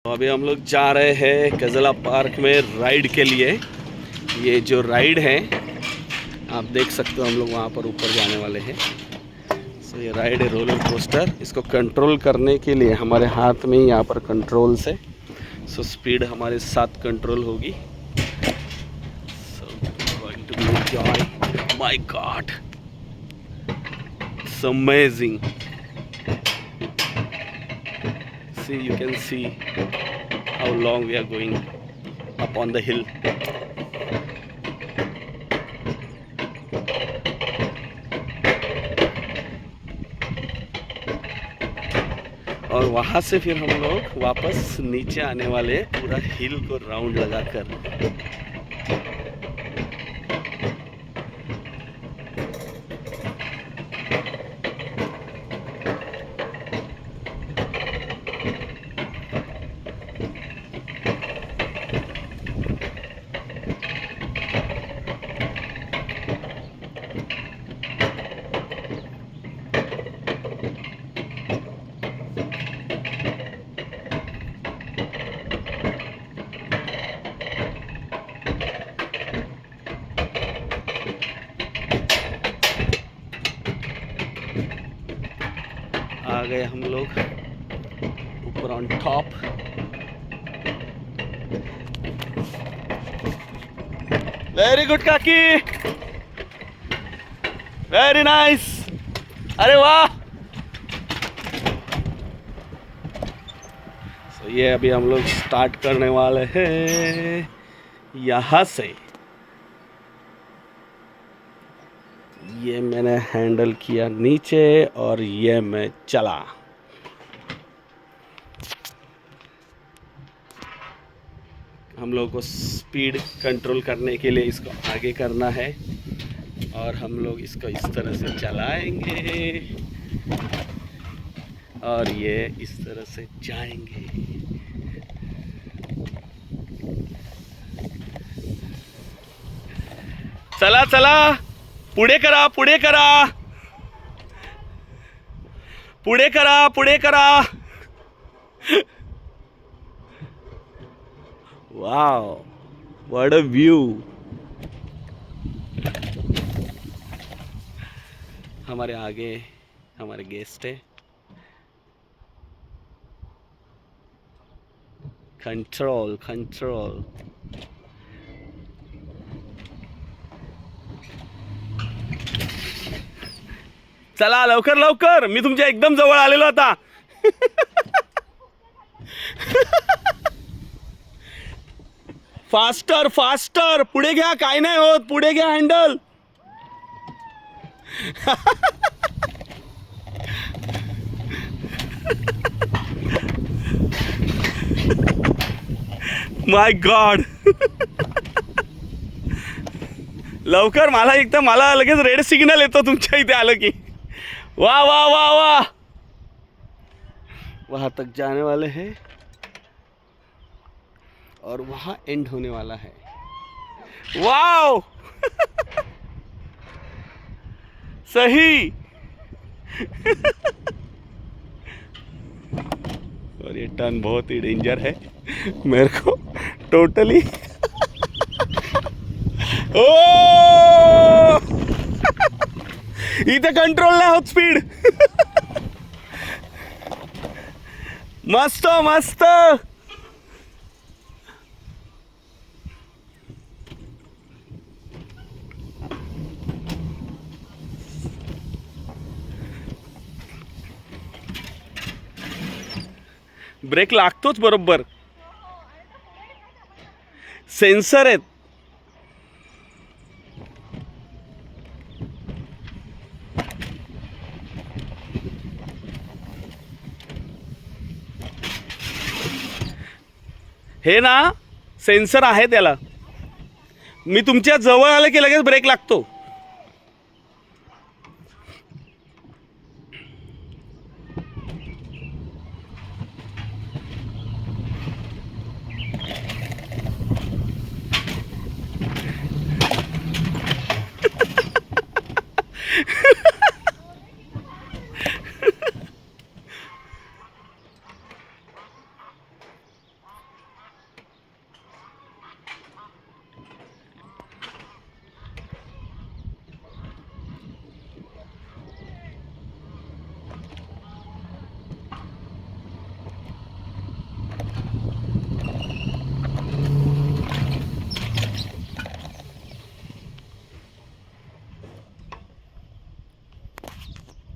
तो अभी हम लोग जा रहे हैं कजला पार्क में राइड के लिए। ये जो राइड है आप देख सकते हो, हम लोग वहाँ पर ऊपर जाने वाले हैं। सो ये राइड है रोलर कोस्टर। इसको कंट्रोल करने के लिए हमारे हाथ में यहाँ पर कंट्रोल्स है। सो स्पीड हमारे साथ कंट्रोल होगी। So going to enjoy. My god, it's amazing. See, you can see how long we are going up on the hill. और वहाँ से फिर हम लोग वापस नीचे आने वाले, पूरा हिल को राउंड लगाकर। आ गए हम लोग ऊपर ऑन टॉप। वेरी गुड काकी, वेरी नाइस। अरे वाह। सो ये अभी हम लोग स्टार्ट करने वाले हैं यहाँ से। ये मैंने हैंडल किया नीचे और ये मैं चला। हम लोग को स्पीड कंट्रोल करने के लिए इसको आगे करना है और हम लोग इसको इस तरह से चलाएंगे और ये इस तरह से जाएंगे। चला चला, पुढे करा, पुढे करा, पुढे करा, पुढे करा। Wow, what a view. हमारे आगे हमारे गेस्ट है। Control control. चला लवकर लवकर, मी तुमच्या एकदम जवळ आलेलो आता। फास्टर फास्टर, पुढे घ्या, काय नाही होत, पुढे घ्या हँडल। माय गॉड। लवकर, मला एकदम, मला लगेच रेड सिग्नल येतो तुमच्या इथे आलं की। वाह वाह वाह वाह। वहां तक जाने वाले हैं और वहां एंड होने वाला है। वाओ। सही। और ये टर्न बहुत ही डेंजर है मेरे को टोटली। ओ इथे कंट्रोल नाही होत स्पीड। मस्त मस्त। ब्रेक लागतोच बरोबर, सेन्सर आहेत। हे ना सेन्सर आहे त्याला, मी तुमच्या जवळ आले की लगेच ब्रेक लागतो।